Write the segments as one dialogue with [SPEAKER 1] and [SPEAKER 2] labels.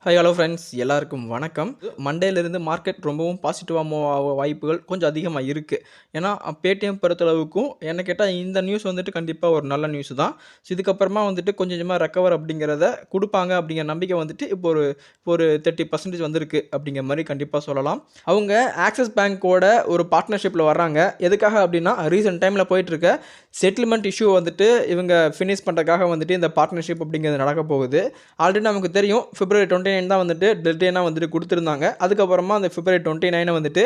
[SPEAKER 1] Hello friends, எல்லாருக்கும் வணக்கம். மண்டேலேருந்து market ரொம்பவும் பாசிட்டிவாக மூவ் ஆக வாய்ப்புகள் கொஞ்சம் அதிகமாக இருக்குது. ஏன்னா பேடிஎம் பொறுத்தளவுக்கும் என்ன கேட்டால் இந்த நியூஸ் வந்துட்டு கண்டிப்பாக ஒரு நல்ல நியூஸ் தான். ஸோ இதுக்கப்புறமா வந்துட்டு கொஞ்சம் கொஞ்சமாக ரெக்கவர் அப்படிங்கிறத கொடுப்பாங்க அப்படிங்கிற நம்பிக்கை வந்துட்டு இப்போ ஒரு ஒரு 30% வந்திருக்கு அப்படிங்கிற மாதிரி கண்டிப்பாக சொல்லலாம். அவங்க ஆக்சிஸ் பேங்க்கோட ஒரு பார்ட்னர்ஷிப்பில் வர்றாங்க. எதுக்காக அப்படின்னா ரீசெண்ட் டைமில் போயிட்டுருக்க செட்டில்மெண்ட் இஷ்யூ வந்துட்டு இவங்க ஃபினிஷ் பண்ணுறதுக்காக வந்துட்டு இந்த பார்ட்னர்ஷிப் அப்படிங்கிறது நடக்க போகுது. ஆல்ரெடி நமக்கு தெரியும் February 29 தான் வந்துட்டு டெட்லைனாக வந்துட்டு கொடுத்துருந்தாங்க. அதுக்கப்புறமா அந்த February 29 வந்துட்டு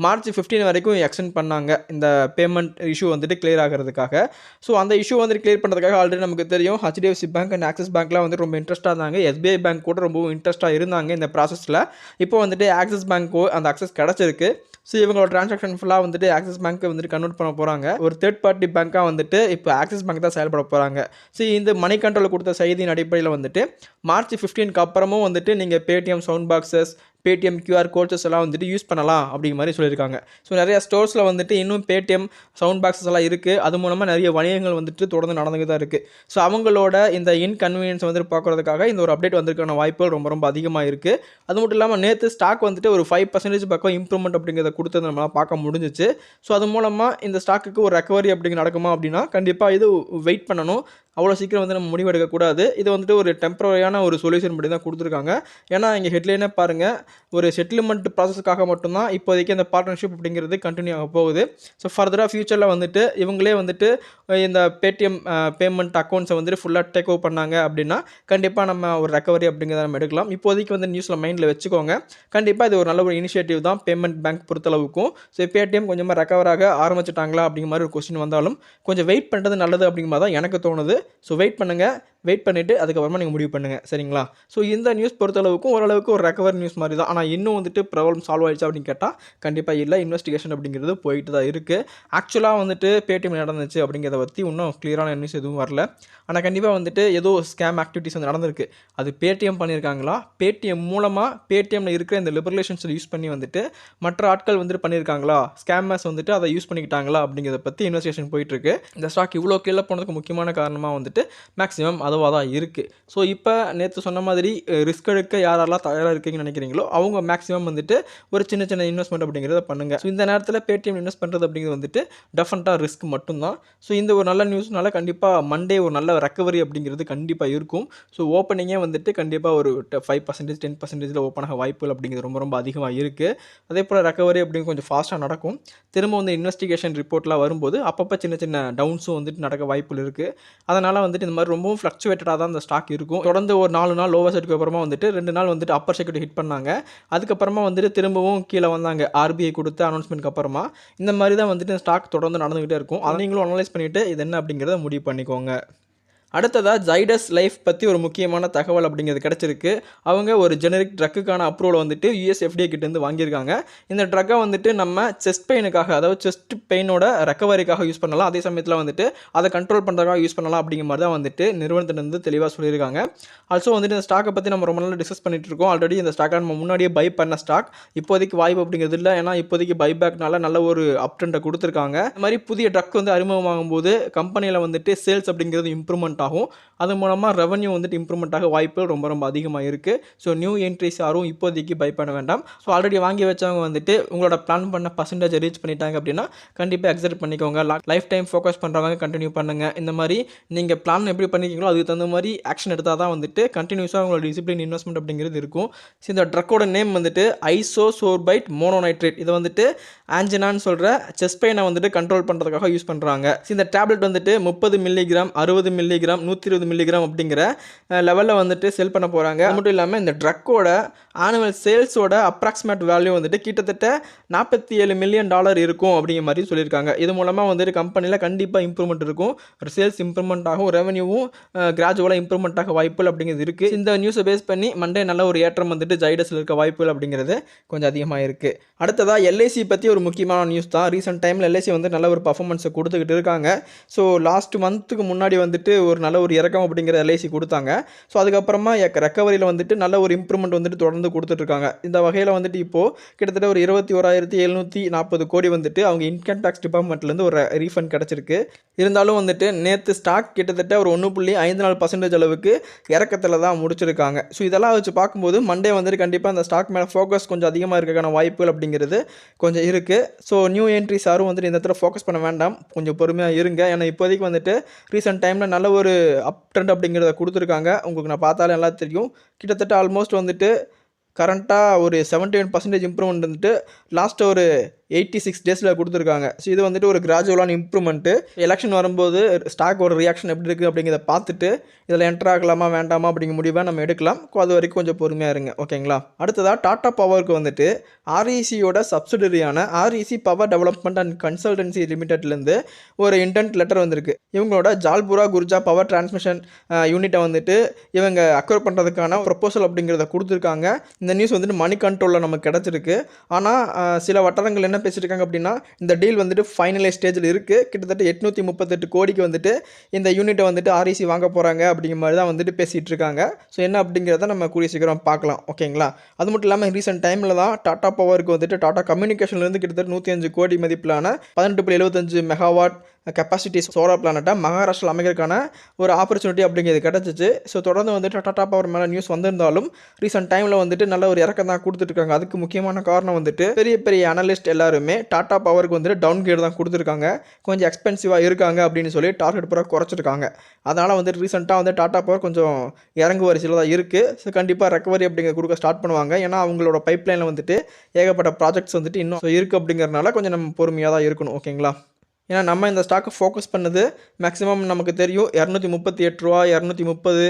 [SPEAKER 1] March 15 வரைக்கும் எக்ஸ்டெண்ட் பண்ணாங்க இந்த பேமெண்ட் இஷ்யூ வந்துட்டு கிளியர் ஆகிறதுக்காக. ஸோ அந்த இஷ்யூ வந்துட்டு கிளியர் பண்ணுறதுக்காக ஆல்ரெடி நமக்கு தெரியும் HDFC பேங்க் அண்ட் ஆக்சிஸ் பேங்க்லாம் வந்துட்டு ரொம்ப இன்ட்ரெஸ்ட்டாக இருந்தாங்க. SBI பேங்க் கூட ரொம்பவும் இன்ட்ரெஸ்ட்டாக இருந்தாங்க இந்த ப்ராசஸில். இப்போ வந்துட்டு ஆக்சிஸ் பேங்க்கோ அந்த அக்சஸ் கிடச்சிருக்கு. ஸோ இவங்களோட ட்ரான்சாக்ஷன் ஃபுல்லாக வந்துட்டு ஆக்சிஸ் பேங்க்கை வந்துட்டு கன்வெர்ட் பண்ண போகிறாங்க. ஒரு தேர்ட் பார்ட்டி பேங்க்காக வந்துட்டு இப்போ ஆக்சிஸ் பேங்க் தான் செயல்பட போகிறாங்க. ஸோ இந்த மணி கண்ட்ரோல் கொடுத்த செய்தியின் அடிப்படையில் வந்துட்டு March 15 அப்புறமும் வந்துட்டு நீங்கள் Paytm sound boxes, Paytm QR கோட்ஸஸ் எல்லாம் வந்துட்டு யூஸ் பண்ணலாம் அப்படிங்கிற மாதிரி சொல்லியிருக்காங்க. ஸோ நிறைய ஸ்டோர்ஸில் வந்துட்டு இன்னும் பேடிஎம் சவுண்ட் பாக்ஸஸ் எல்லாம் இருக்குது. அது மூலமாக நிறைய வணிகங்கள் வந்துட்டு தொடர்ந்து நடந்துகிட்டு தான் இருக்குது. ஸோ அவங்களோட இந்த இன்கன்வீனியன்ஸ் வந்துட்டு பார்க்குறதுக்காக இந்த ஒரு அப்டேட் வந்திருக்கான வாய்ப்புகள் ரொம்ப ரொம்ப அதிகமாக இருக்குது. அது மட்டும் இல்லாமல் நேற்று ஸ்டாக் வந்துட்டு ஒரு 5% பக்கம் இம்ப்ரூவ்மெண்ட் அப்படிங்கிறத கொடுத்தது நம்மளால் பார்க்க முடிஞ்சிச்சு. ஸோ அது மூலமாக இந்த ஸ்டாக்குக்கு ஒரு ரெக்கவரி அப்படிங்கிற நடக்குமா அப்படின்னா கண்டிப்பாக இது வெயிட் பண்ணணும். அவ்வளோ சீக்கிரம் வந்து நம்ம முடிவெடுக்கக்கூடாது. இது வந்துட்டு ஒரு டெம்பரரியான ஒரு சொல்யூஷன் படி தான் கொடுத்துருக்காங்க. ஏன்னா இங்கே ஹெட்லைனே பாருங்கள், ஒரு செட்டில்மெண்ட் ப்ராசஸ்க்காக மட்டும்தான் இப்போதைக்கு அந்த பார்ட்னர்ஷிப் அப்படிங்கிறது கண்டினியூ ஆக போகுது. ஸோ ஃபர்தராக ஃபியூச்சரில் வந்துட்டு இவங்களே வந்துட்டு இந்த பேடிஎம் பேமெண்ட் அக்கௌண்ட்ஸை வந்துட்டு ஃபுல்லாக டேக் ஓவர் பண்ணாங்க அப்படின்னா கண்டிப்பாக நம்ம ஒரு ரெக்கவரி அப்படிங்கிறத நம்ம எடுக்கலாம். இப்போதைக்கு வந்து நியூஸில் மைண்டில் வச்சுக்கோங்க. கண்டிப்பாக இது ஒரு நல்ல ஒரு இனிஷியேட்டிவ் தான் பேமெண்ட் பேங்க் பொறுத்தளவுக்கும். ஸோ பேடிஎம் கொஞ்சமாக ரெக்கவராக ஆரம்பிச்சிட்டாங்களா அப்படிங்கிற மாதிரி ஒரு கொஸ்டின் வந்தாலும் கொஞ்சம் வெயிட் பண்ணுறது நல்லது அப்படிங்கிற மாதிரி தான் எனக்கு தோணுது. ஸோ வெயிட் பண்ணுங்கள். வெயிட் பண்ணிவிட்டு அதுக்கப்புறமா நீங்கள் முடிவு பண்ணுங்கள், சரிங்களா? ஸோ இந்த நியூஸ் பொறுத்தளவுக்கும் ஓரளவுக்கு ஒரு ரெக்கவர் நியூஸ் மாதிரி தான். ஆனால் இன்னும் வந்துட்டு ப்ராப்ளம் சால்வ் ஆயிடுச்சா அப்படின்னு கேட்டால் கண்டிப்பாக இல்லை. இன்வெஸ்டிகேஷன் அப்படிங்கிறது போயிட்டு தான் இருக்குது. ஆக்சுவலாக வந்துட்டு பேடிஎம் நடந்துச்சு அப்படிங்கிறத பற்றி இன்னும் கிளியரான நியூஸ் எதுவும் வரல. ஆனால் கண்டிப்பாக வந்துட்டு ஏதோ ஸ்கேம் ஆக்டிவிட்டிஸ் வந்து நடந்திருக்கு. அது பேடிஎம் பண்ணியிருக்காங்களா, பேடிஎம் மூலமாக பேடிஎம்மில் இருக்கிற இந்த லிபரலேஷன்ஸை யூஸ் பண்ணி வந்துட்டு மற்ற ஆட்கள் வந்துட்டு பண்ணியிருக்காங்களா, ஸ்கேமர்ஸ் வந்துட்டு அதை யூஸ் பண்ணிக்கிட்டாங்களா அப்படிங்கிறத பற்றி இன்வெஸ்டிகேஷன் போயிட்டுருக்கு. இந்த ஸ்டாக் இவ்வளோ கீழே போனதுக்கு முக்கியமான காரணமாக வந்துட்டு மேக்ஸிமம் அதுவாக தான் இருக்குது. ஸோ இப்போ நேற்று சொன்ன மாதிரி ரிஸ்க் எடுக்க யாரெல்லாம் தயாராக இருக்கீங்கன்னு நினைக்கிறீங்களோ அவங்க மேக்ஸிமம் வந்துட்டு ஒரு சின்ன சின்ன இன்வெஸ்ட்மெண்ட் அப்படிங்கிறத பண்ணுங்கள். ஸோ இந்த நேரத்தில் பேடிஎம் இன்வெஸ்ட் பண்ணுறது அப்படிங்கிறது வந்துட்டு டெஃபினட்டாக ரிஸ்க் மட்டும்தான். ஸோ இந்த ஒரு நல்ல நியூஸ்னால கண்டிப்பாக மண்டே ஒரு நல்ல ரெக்கவரி அப்படிங்கிறது கண்டிப்பாக இருக்கும். ஸோ ஓப்பனிங்கே வந்துட்டு கண்டிப்பாக ஒரு 5% 10% ஓப்பன் ஆக வாய்ப்புகள் அப்படிங்கிறது ரொம்ப ரொம்ப அதிகமாக இருக்குது. அதே போல் ரெக்கவரி அப்படிங்க கொஞ்சம் ஃபாஸ்ட்டாக நடக்கும். திரும்ப வந்து இன்வெஸ்டிகேஷன் ரிப்போர்ட்லாம் வரும்போது அப்பப்போ சின்ன சின்ன டவுன்ஸும் வந்துட்டு நடக்க வாய்ப்புகள் இருக்குது. அதனால் வந்துட்டு இந்த மாதிரி ரொம்பவும் ஃப்ளக்சுவேட்டடாக தான் அந்த ஸ்டாக் இருக்கும். தொடர்ந்து ஒரு 4 நாள் லோவர் சைடுக்கு அப்புறமா வந்துட்டு 2 நாள் வந்துட்டு அப்பர் சைடு ஹிட் பண்ணாங்க. அதுக்கப்புறமா வந்துட்டு திரும்பவும் கீழே வந்தாங்க. RBI கொடுத்த அனௌன்ஸ்மெண்ட்க்கு அப்புறமா இந்த மாதிரி தான் வந்துட்டு ஸ்டாக் தொடர்ந்து நடந்துகிட்டே இருக்கும். அதை நீங்களும் அனலைஸ் பண்ணிவிட்டு இது என்ன அப்படிங்கிறத முடிவு பண்ணிக்கோங்க. அடுத்ததாக ஜைடஸ் லைஃப் பற்றி ஒரு முக்கியமான தகவல் அப்படிங்கிறது கிடச்சிருக்கு. அவங்க ஒரு ஜெனரிக் ட்ரக்குக்கான அப்ரூவல் வந்துட்டு US FDA கிட்டேருந்து வாங்கியிருக்காங்க. இந்த ட்ரக்கை வந்துட்டு நம்ம செஸ்ட் பெயினுக்காக, அதாவது செஸ்ட் பெயினோட ரெக்கவரிக்காக யூஸ் பண்ணலாம். அதே சமயத்தில் வந்துட்டு அதை கண்ட்ரோல் பண்ணுறதுக்காக யூஸ் பண்ணலாம் அப்படிங்கிற மாதிரி தான் வந்துட்டு நிறுவனத்திலிருந்து தெளிவாக சொல்லியிருக்காங்க. ஆல்சோ வந்துட்டு இந்த ஸ்டாக்கை பற்றி நம்ம ரொம்ப நாள் டிஸ்கஸ் பண்ணிட்டு இருக்கோம். ஆல்ரெடி இந்த ஸ்டாக்கை நம்ம முன்னாடியே பை பண்ண ஸ்டாக். இப்போதைக்கு வாய்ப்பு அப்படிங்கிறது இல்லை. ஏன்னா இப்போதைக்கு பைபேக்னால நல்ல ஒரு அப் ட்ரெண்டை கொடுத்துருக்காங்க. இந்த மாதிரி புதிய ட்ரக் வந்து அறிமுகமாகும் போது கம்பெனியில் வந்துட்டு சேல்ஸ் அப்படிங்கிறது இம்ப்ரூவ்மெண்ட் ஆகும். அது மூலமாக ரெவன்யூ வந்துட்டு இம்ப்ரூவ்மெண்ட் ஆக வாய்ப்புகள் ரொம்ப ரொம்ப அதிகமாக இருக்குது. ஸோ நியூ என்ட்ரிஸ் யாரும் இப்போதைக்கு பை பண்ண வேண்டாம். ஸோ ஆல்ரெடி வாங்கி வச்சவங்க வந்துட்டு உங்களோட பிளான் பண்ண பர்சன்டேஜ் ரீச் பண்ணிட்டாங்க அப்படின்னா கண்டிப்பாக எக்ஸிட் பண்ணிக்கோங்க. லைஃப் டைம் ஃபோக்கஸ் பண்ணுறவங்க கண்டினியூ பண்ணுங்கள். இந்த மாதிரி நீங்கள் பிளான் எப்படி பண்ணிக்கிங்களோ அதுக்கு தகுந்த மாதிரி ஆக்ஷன் எடுத்தால் தான் வந்துட்டு கண்டினியூஸாக உங்களோட டிசிப்ளின் இன்வெஸ்ட்மெண்ட் அப்படிங்கிறது இருக்கும். ஸோ இந்த ட்ரக்கோட நேம் வந்துட்டு ஐசோசோர்பைட் மோனோநைட்ரேட். இதை வந்துட்டு ஆன்ஜினான்னு சொல்கிற செஸ்ட் பெயினை வந்துட்டு கண்ட்ரோல் பண்ணுறதுக்காக யூஸ் பண்ணுறாங்க. இந்த டேப்லெட் வந்துட்டு 30 மில்லிகிராம், 60 மில்லிகிராம், 120 மில்லிகிராம் அப்படிங்கிற லெவலில் வந்துட்டு செல் பண்ண போகிறாங்க. அது மட்டும் இல்லாமல் இந்த ட்ரக்கோட ஆனுவல் சேல்ஸோட அப்ராக்சிமேட் வேல்யூ வந்துட்டு கிட்டத்தட்ட $47 மில்லியன் இருக்கும் அப்படிங்கிற மாதிரி சொல்லியிருக்காங்க. இது மூலமாக வந்துட்டு கம்பெனியில் கண்டிப்பாக இம்ப்ரூவ்மெண்ட் இருக்கும். ஒரு சேல்ஸ் இம்ப்ரூவ்மெண்ட் ஆகும், ரெவன்யூவும் கிராஜுவலாக இம்ப்ரூவ்மெண்ட் ஆக வாய்ப்புகள் அப்படிங்கிறது இருக்குது. இந்த நியூஸை பேஸ் பண்ணி மண்டே நல்ல ஒரு ஏற்றம் வந்துட்டு ஜைடஸில் இருக்க வாய்ப்புகள் அப்படிங்கிறது கொஞ்சம் அதிகமாக இருக்குது. அடுத்ததாக LIC பற்றி ஒரு முக்கியமான நியூஸ் தான். ரீசெண்ட் டைமில் LIC வந்து நல்ல ஒரு பர்ஃபார்மன்ஸை கொடுத்துக்கிட்டு இருக்காங்க. ஸோ லாஸ்ட் மந்த்துக்கு முன்னாடி வந்துட்டு ஒரு நல்ல ஒரு இறக்கம் அப்படிங்கிற எல்ஐசி கொடுத்தாங்க. ஸோ அதுக்கப்புறமா ரெக்கவரியில் வந்துட்டு நல்ல ஒரு இம்ப்ரூவ்மெண்ட் வந்துட்டு தொடர்ந்து கொடுத்துட்ருக்காங்க. இந்த வகையில் வந்துட்டு இப்போது கிட்டத்தட்ட ஒரு 21,740 கோடி வந்துட்டு அவங்க இன்கம் டேக்ஸ் டிபார்ட்மெண்ட்லேருந்து ஒரு ரீஃபண்ட் கிடச்சிருக்கு. இருந்தாலும் வந்துட்டு நேற்று ஸ்டாக் கிட்டத்தட்ட ஒரு 1.54% அளவுக்கு இறக்கத்தில் தான் முடிச்சிருக்காங்க. ஸோ இதெல்லாம் வச்சு பார்க்கும்போது மண்டே வந்துட்டு கண்டிப்பாக அந்த ஸ்டாக் மேலே ஃபோக்கஸ் கொஞ்சம் அதிகமாக இருக்கிறதுக்கான வாய்ப்புகள் அப்படிங்கிறது கொஞ்சம் இருக்குது. ஸோ நியூ என்ட்ரிஸ் யாரும் வந்துட்டு இந்த இடத்துல ஃபோக்கஸ் பண்ண வேண்டாம், கொஞ்சம் பொறுமையாக இருங்க. ஏன்னா இப்போதைக்கு வந்துட்டு ரீசெண்ட் டைமில் நல்ல ஒரு அப் ட்ரெண்ட் அப்படிங்கிறத கொடுத்துருக்காங்க. உங்களுக்கு நான் பார்த்தாலே நல்லா தெரியும். கிட்டத்தட்ட ஆல்மோஸ்ட் வந்துட்டு கரண்ட்டாக ஒரு 71% இம்ப்ரூவ்மெண்ட் வந்துட்டு லாஸ்ட் ஒரு 86 டேஸில் கொடுத்துருக்காங்க. ஸோ இது வந்துட்டு ஒரு கிராஜுவலான இம்ப்ரூவ்மெண்ட்டு. எலெக்ஷன் வரும்போது ஸ்டாக் ஒரு ரியாக்ஷன் எப்படி இருக்குது அப்படிங்கிறத பார்த்துட்டு இதில் என்டர் ஆகலாமா வேண்டாமா அப்படிங்கிற முடிவை நம்ம எடுக்கலாம். அது வரைக்கும் கொஞ்சம் பொறுமையாக இருங்க, ஓகேங்களா? அடுத்ததாக டாடா பவருக்கு வந்துட்டு ஆர்இசியோட சப்சிடரியான REC power development and consultancy லிமிடெட்லேருந்து ஒரு இன்டென்ட் லெட்டர் வந்திருக்கு. இவங்களோட ஜால்புரா குர்ஜா பவர் டிரான்ஸ்மிஷன் யூனிட்டை வந்துட்டு இவங்க அக்வயர் பண்ணுறதுக்கான ப்ரொப்போசல் அப்படிங்கிறத கொடுத்துருக்காங்க. இந்த நியூஸ் வந்துட்டு மணி கண்ட்ரோலில் நமக்கு கிடச்சிருக்கு. ஆனால் சில வட்டாரங்கள் என்ன பேசியிருக்காங்க அப்படின்னா இந்த டீல் வந்துட்டு ஃபைனலைஸ் ஸ்டேஜில் இருக்குது. கிட்டத்தட்ட 838 கோடிக்கு வந்துட்டு இந்த யூனிட்டை வந்துட்டு ஆர்இசி வாங்க போகிறாங்க அப்படிங்கிற மாதிரி தான் வந்துட்டு பேசிகிட்டு இருக்காங்க. ஸோ என்ன அப்படிங்கிறத நம்ம கூடிய சீக்கிரம் பார்க்கலாம், ஓகேங்களா? அது மட்டும் இல்லாமல் ரீசெண்ட் டைமில் தான் டாடா பவருக்கு வந்துட்டு டாடா கம்யூனிகேஷன்லேருந்து கிட்டத்தட்ட 105 கோடி மதிப்பிலான 18.75 மெகாவாட் கெப்பாசிட்டி சோலார் பிளானட்டை மகாராஷ்டிராவில் அமைக்கிறதுக்கான ஒரு ஆப்பர்ச்சுனிட்டி அப்படிங்கிறது கிடச்சிச்சு. ஸோ தொடர்ந்து வந்துட்டு டாடா பவர் மேலே நியூஸ் வந்திருந்தாலும் ரீசெண்ட் டைமில் வந்துட்டு நல்ல ஒரு இறக்கம் தான் கொடுத்துட்ருக்காங்க. அதுக்கு முக்கியமான காரணம் வந்துட்டு பெரிய பெரிய அனலிஸ்ட் எல்லாருமே டாடா பவருக்கு வந்துட்டு டவுன் கிரேட் தான் கொடுத்துருக்காங்க. கொஞ்சம் எக்ஸ்பென்சிவாக இருக்காங்க அப்படின்னு சொல்லி டார்கெட் பூரா குறைச்சிருக்காங்க. அதனால் வந்துட்டு ரீசெண்டாக வந்து டாடா பவர் கொஞ்சம் இறங்கு வரிசையில் தான் இருக்குது. ஸோ கண்டிப்பாக ரெக்கவரி அப்படிங்கிற கொடுக்க ஸ்டார்ட் பண்ணுவாங்க. ஏன்னா அவங்களோட பைப்லைனில் வந்துட்டு ஏகப்பட்ட ப்ராஜெக்ட்ஸ் வந்துட்டு இன்னும் இருக்குது அப்படிங்கிறதுனால கொஞ்சம் நம்ம பொறுமையாக தான் இருக்கணும், ஓகேங்களா? ஏன்னா நம்ம இந்த ஸ்டாக்கை ஃபோக்கஸ் பண்ணது மேக்ஸிமம் நமக்கு தெரியும் 238 ரூபா, 230,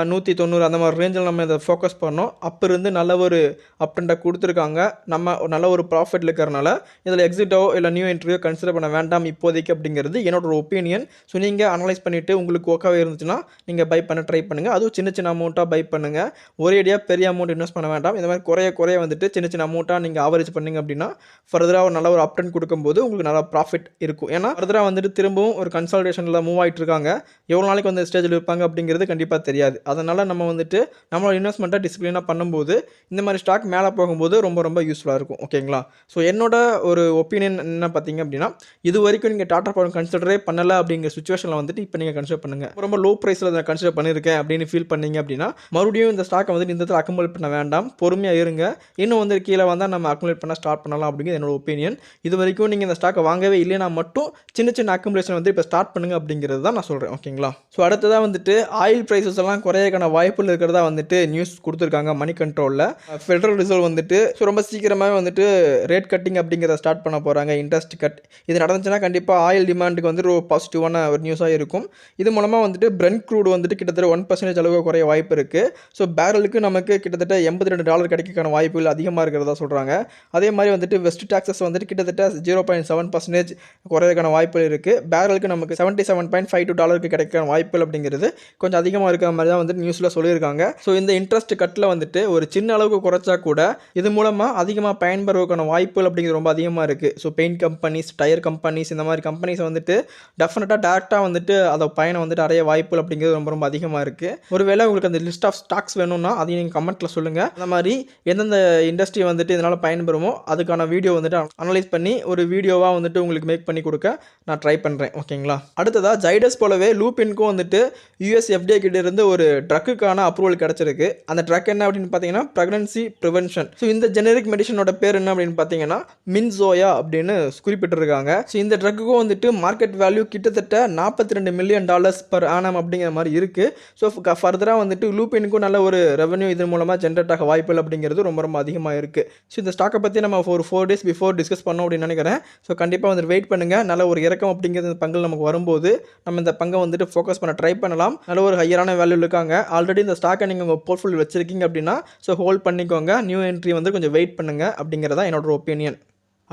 [SPEAKER 1] 190 அந்த மாதிரி ரேஞ்சில் நம்ம இதை ஃபோக்கஸ் பண்ணோம். அப்போ இருந்து நல்ல ஒரு அப்டெண்ட்டை கொடுத்துருக்காங்க. நம்ம நல்ல ஒரு ப்ராஃபிட் இருக்கிறனால இதில் எக்ஸிட்டோ இல்லை நியூ என்ட்ரியோ கன்சிடர் பண்ண வேண்டாம் இப்போதைக்கு அப்படிங்கிறது என்னோட ஒரு ஒப்பீனியன். ஸோ நீங்கள் அனலைஸ் பண்ணிவிட்டு உங்களுக்கு ஓகேவாக இருந்துச்சுன்னா நீங்கள் பை பண்ண ட்ரை பண்ணுங்கள். அதுவும் சின்ன சின்ன அமௌண்ட்டாக பை பண்ணுங்கள். ஒரேடியாக பெரிய அமௌண்ட் இன்வெஸ்ட் பண்ண வேண்டாம். இந்த மாதிரி குறைய வந்துட்டு சின்ன சின்ன அமௌண்ட்டாக நீங்கள் ஆவரேஜ் பண்ணிங்க அப்படின்னா ஃபர்தராக ஒரு நல்ல ஒரு அப்டெண்ட் கொடுக்கும்போது உங்களுக்கு நல்லா ப்ராஃபிட் இருக்கும். ஏன்னா ஃபர்தராக வந்துட்டு திரும்பவும் ஒரு கன்சல்டேஷனில் மூவ் ஆகிட்டு இருக்காங்க. எவ்வளோ நாளைக்கு வந்து ஸ்டேஜில் இருப்பாங்க அப்படிங்கிறது கண்டிப்பாக தெரியாது. அதனால் நம்ம வந்துட்டு நம்மளோட இன்வெஸ்ட்மெண்ட்டை டிசிப்ளினாக பண்ணும்போது இந்த மாதிரி ஸ்டாக் மேலே போகும்போது ரொம்ப ரொம்ப யூஸ்ஃபுல்லாக இருக்கும், ஓகேங்களா? ஸோ என்னோட ஒரு ஒப்பீனியன் என்ன பார்த்தீங்க அப்படின்னா இது வரைக்கும் நீங்கள் டாடா பவர் கன்சிடரே பண்ணலை அப்படிங்கிற சுச்சுவேஷனில் வந்துட்டு இப்போ நீங்கள் கன்சிடர் பண்ணுங்கள். ரொம்ப லோ ப்ரைஸில் அதை கன்சிடர் பண்ணியிருக்கேன் அப்படின்னு ஃபீல் பண்ணீங்க அப்படின்னா மறுபடியும் இந்த ஸ்டாக்கை வந்துட்டு இந்த இடத்துல அக்குமுலேட் பண்ண வேண்டாம், பொறுமையாக இருங்க. இன்னும் வந்து கீழே வந்தால் நம்ம அக்குமுலேட் பண்ண ஸ்டார்ட் பண்ணலாம் அப்படிங்கிறது என்னோட ஒப்பீனியன். இது வரைக்கும் நீங்கள் இந்த ஸ்டாக்கை வாங்கவே இல்லைனா மட்டும் சின்ன சின்ன அக்குமுலேஷன் வந்து இப்போ ஸ்டார்ட் பண்ணுங்க அப்படிங்கிறது தான் நான் சொல்கிறேன், ஓகேங்களா? ஸோ அடுத்ததாக வந்துட்டு ஆயில் ப்ரைஸஸ் எல்லாம் குறையக்கான வாய்ப்புகள் இருக்கிறதா வந்துட்டு நியூஸ் கொடுத்துருக்காங்க மணி கண்ட்ரோலில். ஃபெடரல் ரிசர்வ் வந்துட்டு ஸோ ரொம்ப சீக்கிரமாகவே வந்துட்டு ரேட் கட்டிங் அப்படிங்கிறத ஸ்டார்ட் பண்ண போகிறாங்க, இன்ட்ரெஸ்ட் கட். இது நடந்துச்சுன்னா கண்டிப்பாக ஆயில் டிமாண்டுக்கு வந்து ஒரு பாசிட்டிவான ஒரு நியூஸாக இருக்கும். இது மூலமாக வந்துட்டு பிரெண்ட் க்ரூட் வந்துட்டு கிட்டத்தட்ட 1% அளவுக்கு குறைய வாய்ப்பு இருக்குது. ஸோ பேரலுக்கு நமக்கு கிட்டத்தட்ட $82 கிடைக்கான வாய்ப்புகள் அதிகமாக இருக்கிறதா சொல்கிறாங்க. அதே மாதிரி வந்துட்டு வெஸ்ட் டாக்ஸஸ் வந்துட்டு கிட்டத்தட்ட 0.7% குறையக்கான வாய்ப்புகள் இருக்குது. பேரலுக்கு நமக்கு $77.52 கிடைக்கிற வாய்ப்புகள் அப்படிங்கிறது கொஞ்சம் அதிகமாக இருக்கிற மாதிரி தான் வந்து நியூஸில் சொல்லியிருக்காங்க. ஸோ இந்த இன்ட்ரெஸ்ட் கட்டில் வந்துட்டு ஒரு சின்ன அளவுக்கு குறைச்சா கூட இது மூலமாக அதிகமாக பயன்பெறுவதற்கான வாய்ப்புகள் அப்படிங்கிறது ரொம்ப அதிகமாக இருக்குது. So paint companies, tyre companies, இந்த மாதிரி கம்பெனிஸ் வந்துட்டு டெஃபினட்டாக டேரெக்டாக வந்துட்டு அதை பயனை வந்துட்டு அடைய வாய்ப்புகள் அப்படிங்கிறது ரொம்ப ரொம்ப அதிகமாக இருக்குது. ஒருவேளை உங்களுக்கு அந்த லிஸ்ட் ஆஃப் ஸ்டாக்ஸ் வேணும்னா அதையும் நீங்கள் கமெண்ட்டில் சொல்லுங்கள். அந்த மாதிரி எந்தெந்த இண்டஸ்ட்ரி வந்துட்டு இதனால் பயன்பெறுமோ அதுக்கான வீடியோ வந்துட்டு அனலைஸ் பண்ணி ஒரு வீடியோவாக வந்துட்டு உங்களுக்கு மேக் பண்ணி கொடுக்க நான் ட்ரை பண்ணுறேன், ஓகேங்களா? அடுத்ததாக ஜைடஸ் போலவே லூபின்க்கும் வந்துட்டு யூஎஸ் எஃப்டிஏ கிட்ட இருந்து ஒரு ட்ரக்குக்கான அப்ரூவல் கிடச்சிருக்கு. அந்த ட்ரக் என்ன அப்படின்னு பார்த்தீங்கன்னா ப்ரெக்னன்சி ப்ரிவென்ஷன். ஸோ இந்த ஜெனரிக் மெடிசனோட பேர் என்ன அப்படின்னு பார்த்தீங்கன்னா மின்சோயா அப்படின்னு குறிப்பிட்டிருக்காங்க. ஸோ இந்த ட்ரக்குக்கும் வந்துட்டு மார்க்கெட் வேல்யூ கிட்டத்தட்ட $42 மில்லியன் பர் ஆனம் அப்படிங்கிற மாதிரி இருக்குது. ஸோ ஃபர்தராக வந்துட்டு லூபினுக்கும் நல்ல ஒரு ரெவன்யூ இதன் மூலமாக ஜென்ரேட் ஆக வாய்ப்புகள் அப்படிங்கிறது ரொம்ப ரொம்ப அதிகமாக இருக்குது. ஸோ இந்த ஸ்டாக்கை பற்றி நம்ம ஒரு 4 days பிஃபோர் டிஸ்கஸ் பண்ணோம் அப்படின்னு நினைக்கிறேன். ஸோ கண்டிப்பாக வந்து வெயிட் பண்ணுங்கள். நல்ல ஒரு இறக்கம் அப்படிங்கிறது இந்த பங்கில் நமக்கு வரும்போது நம்ம இந்த பங்கை வந்துட்டு ஃபோக்கஸ் பண்ண ட்ரை பண்ணலாம். நல்ல ஒரு ஹையரான வேல்யூ இருக்காங்க. ஆல்ரெடி இந்த ஸ்டாக்கை நீங்கள் உங்கள் போர்ட்ஃபோலியோ வச்சிருக்கீங்க அப்படின்னா ஸோ ஹோல்ட் பண்ணிக்கோங்க. நியூ என்ட்ரி வந்து கொஞ்சம் வெயிட் பண்ணுங்கள் அப்படிங்கிறதான் என்னோட ஒப்பீனியன்.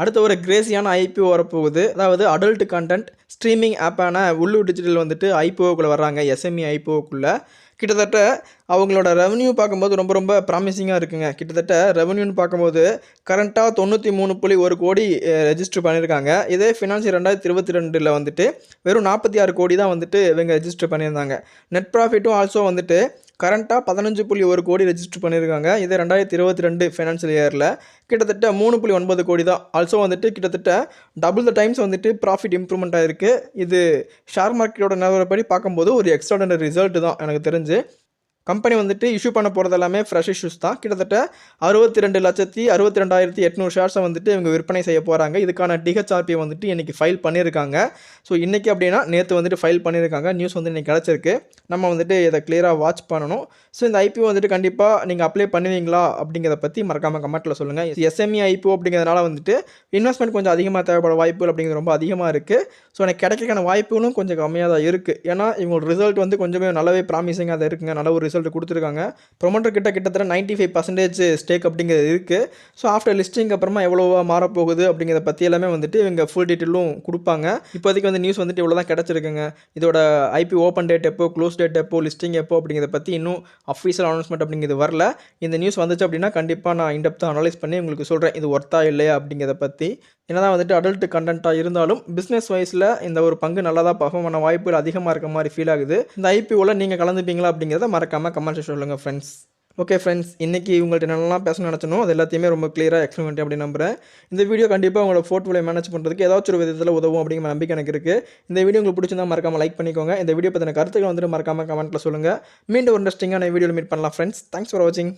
[SPEAKER 1] அடுத்த ஒரு கிரேசியான ஐபிஓ வரப்போகுது. அதாவது அடல்ட் கண்டென்ட் ஸ்ட்ரீமிங் ஆப்பான உள்ளூர் டிஜிட்டல் வந்துட்டு ஐபிஓக்குள்ளே வர்றாங்க, எஸ்எம்இ ஐபிஓக்குள்ளே. கிட்டத்தட்ட அவங்களோட ரெவென்யூ பார்க்கும்போது ரொம்ப ரொம்ப ப்ராமிசிங்கா இருக்குங்க. கிட்டத்தட்ட ரெவென்யூன்னு பார்க்கும்போது கரண்ட்டா 93.1 கோடி ரெஜிஸ்டர் பண்ணியிருக்காங்க. இதே ஃபினான்ஷியல் 2022ல வந்துட்டு வெறும் 46 கோடி தான் வந்துட்டு இவங்க ரெஜிஸ்டர் பண்ணியிருந்தாங்க. நெட் ப்ராஃபிட்டும் ஆல்சோ வந்துட்டு கரண்ட்டா 15.1 கோடி ரெஜிஸ்டர் பண்ணியிருக்காங்க. இதே 2022 ஃபினான்ஷியல் இயர்ல கிட்டத்தட்ட 3.9 கோடி தான். ஆல்சோ வந்துட்டு கிட்டத்தட்ட டபுள் த டைம்ஸ் வந்துட்டு ப்ராஃபிட் இம்ப்ரூவ்மெண்ட் ஆயிருக்கு. இது ஷேர் மார்க்கெட்டோட நிலவரப்படி பார்க்கும்போது ஒரு எக்ஸ்ட்ரார்டினரி ரிசல்ட் தான் எனக்கு தெரிஞ்சு. கம்பெனி வந்துட்டு இஷ்யூ பண்ண போகிறது எல்லாமே ஃப்ரெஷ் இஷ்யூஸ் தான். கிட்டத்தட்ட 62,62,800 ஷேர்ஸை வந்துட்டு இவங்க விற்பனை செய்ய போகிறாங்க. இதுக்கான டிஹெச்ஆர்பி வந்துட்டு இன்றைக்கி ஃபைல் பண்ணியிருக்காங்க. ஸோ இன்றைக்கி அப்படின்னா நேற்று வந்துட்டு ஃபைல் பண்ணியிருக்காங்க. நியூஸ் வந்து இன்றைக்கி கிடச்சிருக்கு. நம்ம வந்துட்டு இதை கிளியராக வாட்ச் பண்ணணும். ஸோ இந்த ஐபிஓ வந்துட்டு கண்டிப்பாக நீங்கள் அப்ளை பண்ணுவீங்களா அப்படிங்கிறத பற்றி மறக்காமல் கமெண்ட்டில் சொல்லுங்கள். எஸ்எம்இ ஐபிஓ அப்படிங்கிறதுனால வந்துட்டு இன்வெஸ்ட்மெண்ட் கொஞ்சம் அதிகமாக தேவைப்பட வாய்ப்புகள் அப்படிங்கிறது ரொம்ப அதிகமாக இருக்குது. ஸோ எனக்கு கிடைக்கிறதுக்கான வாய்ப்புகளும் கொஞ்சம் கம்மியாக தான் இருக்குது. ஏன்னா இவங்களோட ரிசல்ட் வந்து கொஞ்சமே நல்லாவே ப்ராமிசிங்காக தான் இருக்குங்க. நல்ல ஒரு ரிசல்ட் கொடுத்துருக்காங்க. ப்ரொமோட்டர் கிட்டத்தட்ட 95% ஸ்டேக் அப்படிங்கிறது இருக்குது. ஸோ ஆஃப்டர் லிஸ்டிங் அப்புறமா எவ்வளோவா மாறப்போகுது அப்படிங்கிறத பற்றி எல்லாமே வந்துட்டு இவங்க ஃபுல் டீட்டெயிலும் கொடுப்பாங்க. இப்போதைக்கு வந்து நியூஸ் வந்துட்டு இவ்வளோ தான் கிடச்சிருக்குங்க. இதோட ஐபி ஓப்பன் டேட் எப்போ, க்ளோஸ் டேட் எப்போ, லிஸ்டிங் எப்போ அப்படிங்கிறத பற்றி இன்னும் அஃபீஷியல் அனௌன்ஸ்மெண்ட் அப்படிங்கிறது வரல. இந்த நியூஸ் வந்துச்சு அப்படின்னா கண்டிப்பாக நான் இன்டெப்த்தாக அனலைஸ் பண்ணி உங்களுக்கு சொல்கிறேன் இது ஒர்த்தா இல்லையா அப்படிங்கிறத பற்றி. என்னதான் வந்துட்டு அடல்ட் கண்டென்ட்டாக இருந்தாலும் பிஸ்னஸ் வைஸில் இந்த ஒரு பங்கு நல்லா தான் பர்ஃபார்ம் பண்ண வாய்ப்புகள் அதிகமாக இருக்க மாதிரி ஃபீல் ஆகுது. இந்த ஐபிஓவில் நீங்கள் கலந்துப்பீங்களா அப்படிங்கிறத மறக்காமல் கமெண்ட்ஸ் சொல்லுங்கள் ஃப்ரெண்ட்ஸ். ஓகே ஃப்ரெண்ட்ஸ், இன்றைக்கி உங்கள்கிட்ட என்னெல்லாம் பேசணும்னு நினச்சனோ அது எல்லாத்தையுமே ரொம்ப கிளியராக எக்ஸ்பிளைன் பண்ணி அப்படி நம்புகிறேன். இந்த வீடியோ கண்டிப்பாக உங்களோட போர்ட்ஃபோலியோ மேனேஜ் பண்ணுறதுக்கு ஏதாச்சும் ஒரு விதத்தில் உதவும் அப்படிங்கிற நம்பிக்கை எனக்கு இருக்குது. இந்த வீடியோ உங்களுக்கு பிடிச்சிருந்தா மறக்காமல் லைக் பண்ணிக்கோங்க. இந்த வீடியோ பற்றின கருத்துக்கள் வந்துட்டு மறக்காமல் கமெண்ட்டில் சொல்லுங்கள். மீண்டும் ஒரு இன்ட்ரெஸ்டிங்கான வீடியோவில் மீட் பண்ணலாம் ஃப்ரெண்ட்ஸ். தேங்க்ஸ் ஃபார் வாட்சிங்.